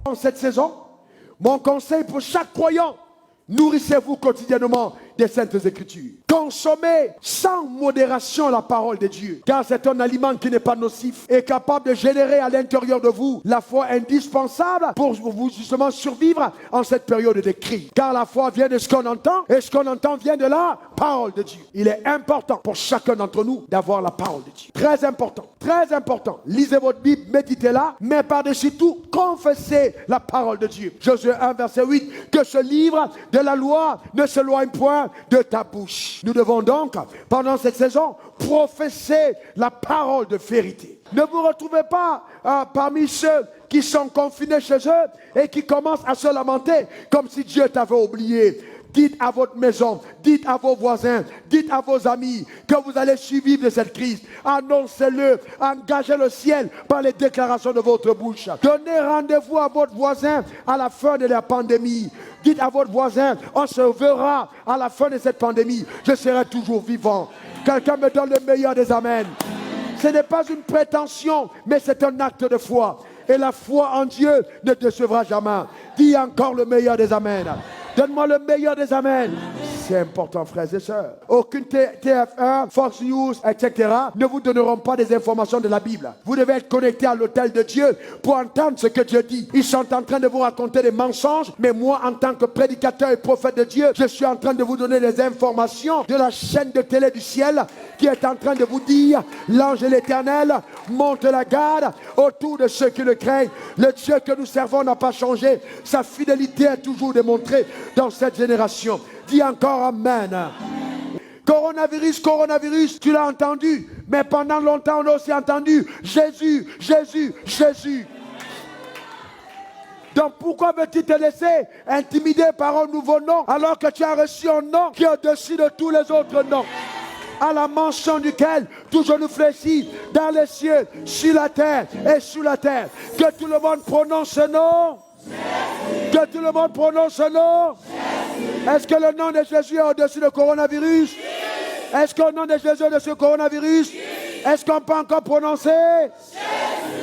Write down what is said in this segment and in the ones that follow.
En cette saison, mon conseil pour chaque croyant, nourrissez-vous quotidiennement des Saintes Écritures. Consommez sans modération la parole de Dieu, car c'est un aliment qui n'est pas nocif et capable de générer à l'intérieur de vous la foi indispensable pour vous justement survivre en cette période de crise. Car la foi vient de ce qu'on entend et ce qu'on entend vient de la parole de Dieu. Il est important pour chacun d'entre nous d'avoir la parole de Dieu. Très important, très important. Lisez votre Bible, méditez-la, mais par-dessus tout, confessez la parole de Dieu. Josué 1, verset 8, que ce livre de la loi ne s'éloigne point de ta bouche. Nous devons donc, pendant cette saison, professer la parole de vérité. Ne vous retrouvez pas parmi ceux qui sont confinés chez eux et qui commencent à se lamenter comme si Dieu t'avait oublié. Dites à votre maison, dites à vos voisins, dites à vos amis que vous allez survivre de cette crise. Annoncez-le, engagez le ciel par les déclarations de votre bouche. Donnez rendez-vous à votre voisin à la fin de la pandémie. Dites à votre voisin, on se verra à la fin de cette pandémie. Je serai toujours vivant. Quelqu'un me donne le meilleur des amens. Ce n'est pas une prétention, mais c'est un acte de foi. Et la foi en Dieu ne décevra jamais. Dis encore le meilleur des amens. Donne-moi le meilleur des amens. C'est important, frères et sœurs. Aucune TF1, Fox News, etc. ne vous donneront pas des informations de la Bible. Vous devez être connecté à l'autel de Dieu pour entendre ce que Dieu dit. Ils sont en train de vous raconter des mensonges, mais moi, en tant que prédicateur et prophète de Dieu, je suis en train de vous donner des informations de la chaîne de télé du ciel qui est en train de vous dire, l'ange de l'Éternel monte la garde autour de ceux qui le craignent. Le Dieu que nous servons n'a pas changé. Sa fidélité est toujours démontrée dans cette génération. Dis encore Amen. Coronavirus, coronavirus, tu l'as entendu. Mais pendant longtemps, on a aussi entendu Jésus, Jésus, Jésus. Donc pourquoi veux-tu te laisser intimider par un nouveau nom alors que tu as reçu un nom qui est au-dessus de tous les autres noms, à la mention duquel tout genou fléchit dans les cieux, sur la terre et sous la terre. Que tout le monde prononce ce nom. Que tout le monde prononce ce nom. Est-ce que le nom de Jésus est au-dessus du coronavirus? Est-ce que le nom de Jésus est au-dessus du coronavirus? Est-ce qu'on peut encore prononcer?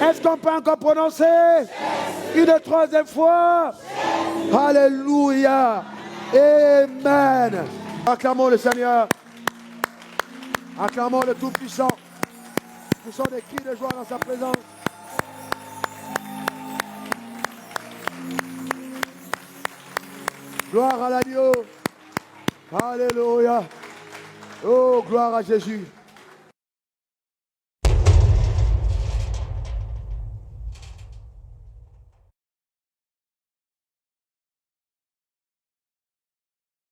Est-ce qu'on peut encore prononcer? Une troisième fois. Alléluia. Amen. Acclamons le Seigneur. Acclamons le Tout-Puissant. Ce sont des cris de joie dans sa présence. Gloire à l'agneau. Alléluia. Oh, gloire à Jésus.